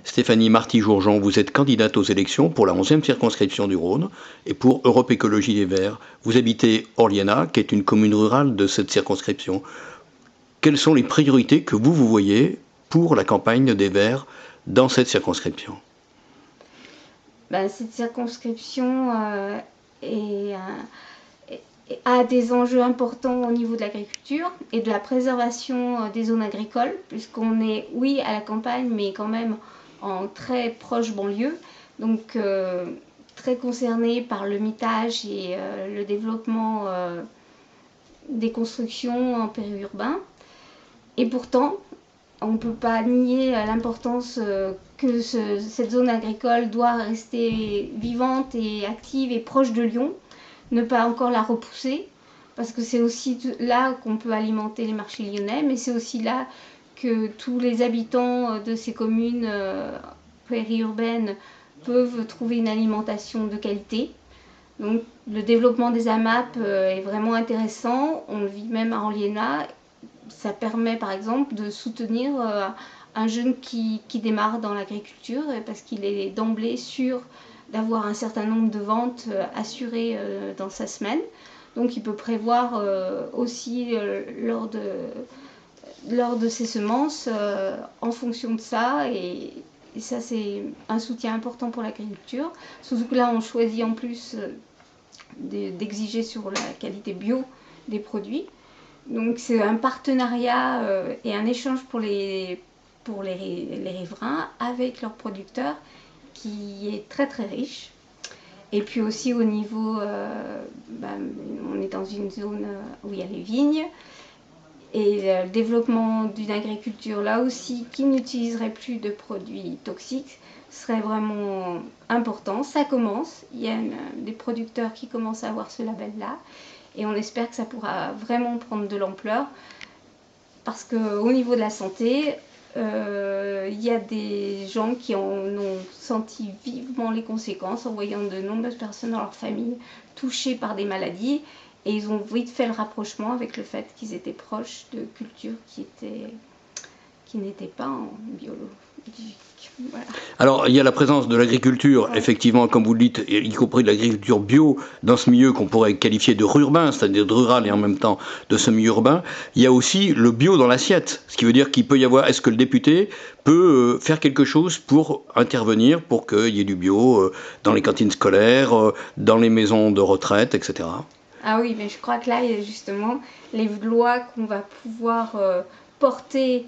Stéphanie Marty-Jourjean, vous êtes candidate aux élections pour la 11e circonscription du Rhône et pour Europe Écologie Les Verts. Vous habitez Orliena, qui est une commune rurale de cette circonscription. Quelles sont les priorités que vous voyez pour la campagne des Verts dans cette circonscription? Cette circonscription a des enjeux importants au niveau de l'agriculture et de la préservation des zones agricoles, puisqu'on est, oui, à la campagne, mais quand même en très proche banlieue, donc très concerné par le mitage et le développement des constructions en périurbain. Et pourtant, on ne peut pas nier l'importance que cette zone agricole doit rester vivante et active et proche de Lyon, ne pas encore la repousser, parce que c'est aussi là qu'on peut alimenter les marchés lyonnais, mais c'est aussi là que tous les habitants de ces communes périurbaines peuvent trouver une alimentation de qualité. Donc le développement des AMAP est vraiment intéressant, on le vit même à Orliena. Ça permet par exemple de soutenir un jeune qui démarre dans l'agriculture, parce qu'il est d'emblée sûr d'avoir un certain nombre de ventes assurées dans sa semaine. Donc il peut prévoir aussi lors de ses semences en fonction de ça, et ça c'est un soutien important pour l'agriculture. Surtout que là on choisit en plus d'exiger sur la qualité bio des produits. Donc c'est un partenariat et un échange pour les riverains avec leurs producteurs qui est très très riche. Et puis aussi au niveau, on est dans une zone où il y a les vignes, et le développement d'une agriculture là aussi qui n'utiliserait plus de produits toxiques serait vraiment important. Ça commence, il y a des producteurs qui commencent à avoir ce label-là, et on espère que ça pourra vraiment prendre de l'ampleur, parce qu'au niveau de la santé, il y a des gens qui en ont senti vivement les conséquences en voyant de nombreuses personnes dans leur famille touchées par des maladies, et ils ont vite fait le rapprochement avec le fait qu'ils étaient proches de cultures qui n'étaient pas en biologique. Voilà. Alors, il y a la présence de l'agriculture, effectivement, comme vous le dites, y compris de l'agriculture bio, dans ce milieu qu'on pourrait qualifier de rurbain, c'est-à-dire de rural et en même temps de semi-urbain. Il y a aussi le bio dans l'assiette, ce qui veut dire qu'il peut y avoir, est-ce que le député peut faire quelque chose pour intervenir, pour qu'il y ait du bio dans les cantines scolaires, dans les maisons de retraite, etc. Ah oui, mais je crois que là, il y a justement les lois qu'on va pouvoir porter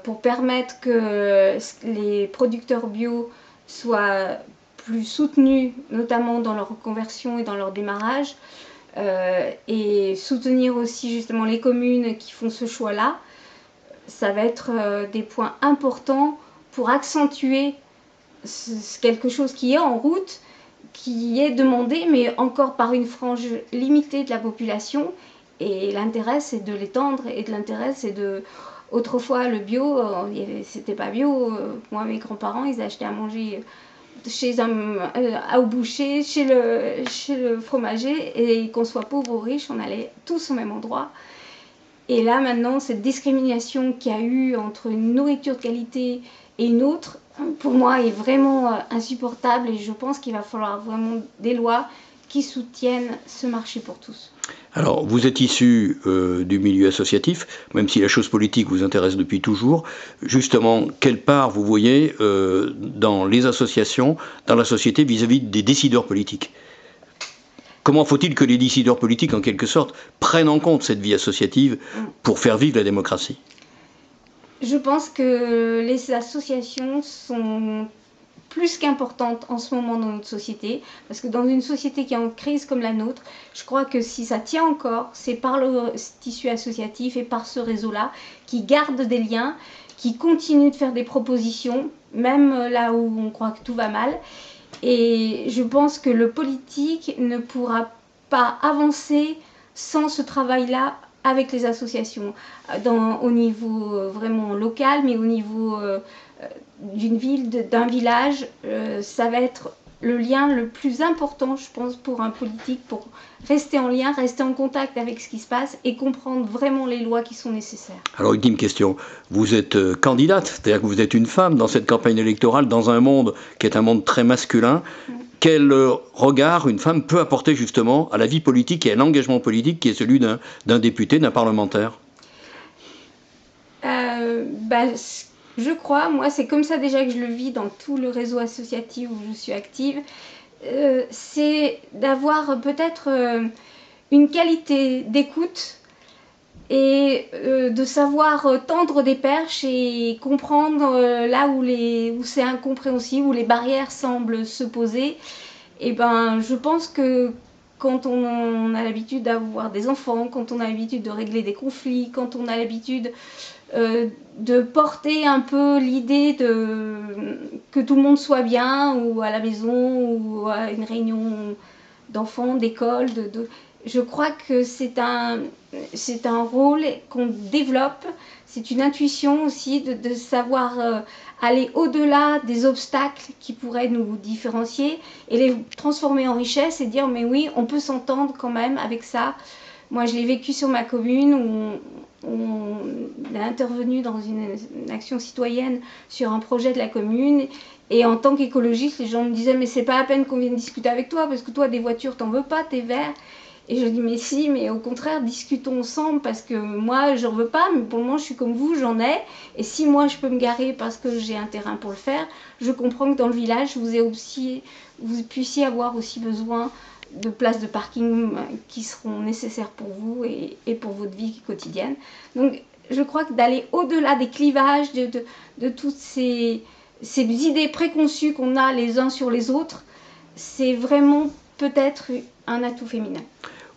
pour permettre que les producteurs bio soient plus soutenus, notamment dans leur reconversion et dans leur démarrage, et soutenir aussi justement les communes qui font ce choix-là. Ça va être des points importants pour accentuer quelque chose qui est en route, qui est demandé, mais encore par une frange limitée de la population. Et l'intérêt, c'est de l'étendre, et de l'intérêt, c'est de... Autrefois, le bio, c'était pas bio. Moi, mes grands-parents, ils achetaient à manger chez au boucher, chez le fromager, et qu'on soit pauvre ou riche, on allait tous au même endroit. Et là, maintenant, cette discrimination qu'il y a eu entre une nourriture de qualité et une autre, pour moi, est vraiment insupportable, et je pense qu'il va falloir vraiment des lois qui soutiennent ce marché pour tous. Alors, vous êtes issu du milieu associatif, même si la chose politique vous intéresse depuis toujours. Justement, quelle part vous voyez dans les associations, dans la société, vis-à-vis des décideurs politiques ? Comment faut-il que les décideurs politiques, en quelque sorte, prennent en compte cette vie associative pour faire vivre la démocratie ? Je pense que les associations sont plus qu'importantes en ce moment dans notre société, parce que dans une société qui est en crise comme la nôtre, je crois que si ça tient encore, c'est par le tissu associatif et par ce réseau-là, qui garde des liens, qui continue de faire des propositions, même là où on croit que tout va mal. Et je pense que le politique ne pourra pas avancer sans ce travail-là avec les associations, au niveau vraiment local, mais au niveau d'une ville, d'un village. Ça va être le lien le plus important, je pense, pour un politique, pour rester en lien, rester en contact avec ce qui se passe et comprendre vraiment les lois qui sont nécessaires. Alors, ultime question. Vous êtes candidate, c'est-à-dire que vous êtes une femme dans cette campagne électorale, dans un monde qui est un monde très masculin. Quel regard une femme peut apporter justement à la vie politique et à l'engagement politique qui est celui d'un député, d'un parlementaire? Je crois, moi c'est comme ça déjà que je le vis dans tout le réseau associatif où je suis active, c'est d'avoir peut-être une qualité d'écoute et de savoir tendre des perches et comprendre là où c'est incompréhensible, où les barrières semblent se poser. Et ben, je pense que quand on a l'habitude d'avoir des enfants, quand on a l'habitude de régler des conflits, quand on a l'habitude de porter un peu l'idée que tout le monde soit bien, ou à la maison, ou à une réunion d'enfants, d'école, je crois que c'est un rôle qu'on développe, c'est une intuition aussi de savoir aller au-delà des obstacles qui pourraient nous différencier et les transformer en richesse et dire mais oui, on peut s'entendre quand même avec ça. Moi, je l'ai vécu sur ma commune où on a intervenu dans une action citoyenne sur un projet de la commune. Et en tant qu'écologiste, les gens me disaient mais c'est pas à peine qu'on vienne discuter avec toi parce que toi, des voitures, t'en veux pas, t'es vert. Et je dis mais si, mais au contraire, discutons ensemble parce que moi, j'en veux pas, mais pour le moment, je suis comme vous, j'en ai. Et si moi, je peux me garer parce que j'ai un terrain pour le faire, je comprends que dans le village, vous puissiez avoir aussi besoin de places de parking qui seront nécessaires pour vous et pour votre vie quotidienne. Donc, je crois que d'aller au-delà des clivages, de toutes ces idées préconçues qu'on a les uns sur les autres, c'est vraiment peut-être un atout féminin.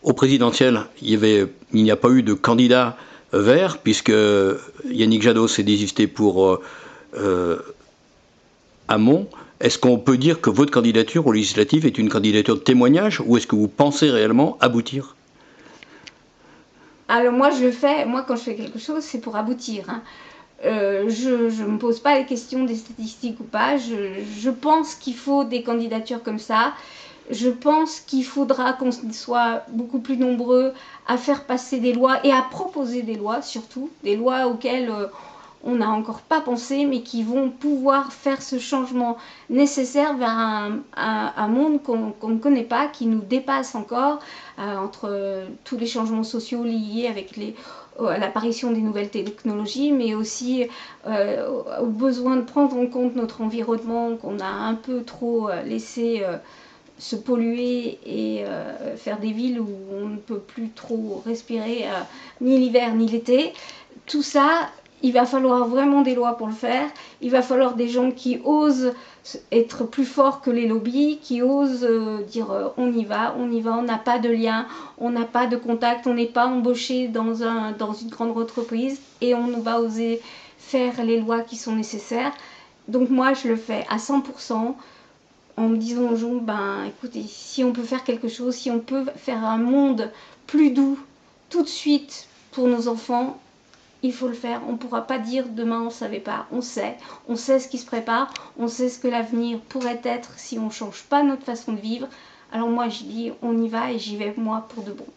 Au présidentiel, il n'y a pas eu de candidat vert, puisque Yannick Jadot s'est désisté pour Hamon. Est-ce qu'on peut dire que votre candidature aux législatives est une candidature de témoignage, ou est-ce que vous pensez réellement aboutir? Alors moi, quand je fais quelque chose, c'est pour aboutir. Hein. Je ne me pose pas les questions des statistiques ou pas. Je pense qu'il faut des candidatures comme ça. Je pense qu'il faudra qu'on soit beaucoup plus nombreux à faire passer des lois et à proposer des lois, surtout, des lois auxquelles on n'a encore pas pensé, mais qui vont pouvoir faire ce changement nécessaire vers un monde qu'on ne connaît pas, qui nous dépasse encore, entre tous les changements sociaux liés avec l'apparition des nouvelles technologies, mais aussi au besoin de prendre en compte notre environnement qu'on a un peu trop laissé se polluer et faire des villes où on ne peut plus trop respirer ni l'hiver ni l'été. Tout ça, il va falloir vraiment des lois pour le faire. Il va falloir des gens qui osent être plus forts que les lobbies, qui osent dire on y va, on n'a pas de lien, on n'a pas de contact, on n'est pas embauché dans une grande entreprise et on va oser faire les lois qui sont nécessaires. Donc moi, je le fais à 100%. En me disant aux gens, écoutez, si on peut faire quelque chose, si on peut faire un monde plus doux tout de suite pour nos enfants, il faut le faire. On ne pourra pas dire demain on ne savait pas. On sait ce qui se prépare, on sait ce que l'avenir pourrait être si on ne change pas notre façon de vivre. Alors moi je dis on y va et j'y vais moi pour de bon.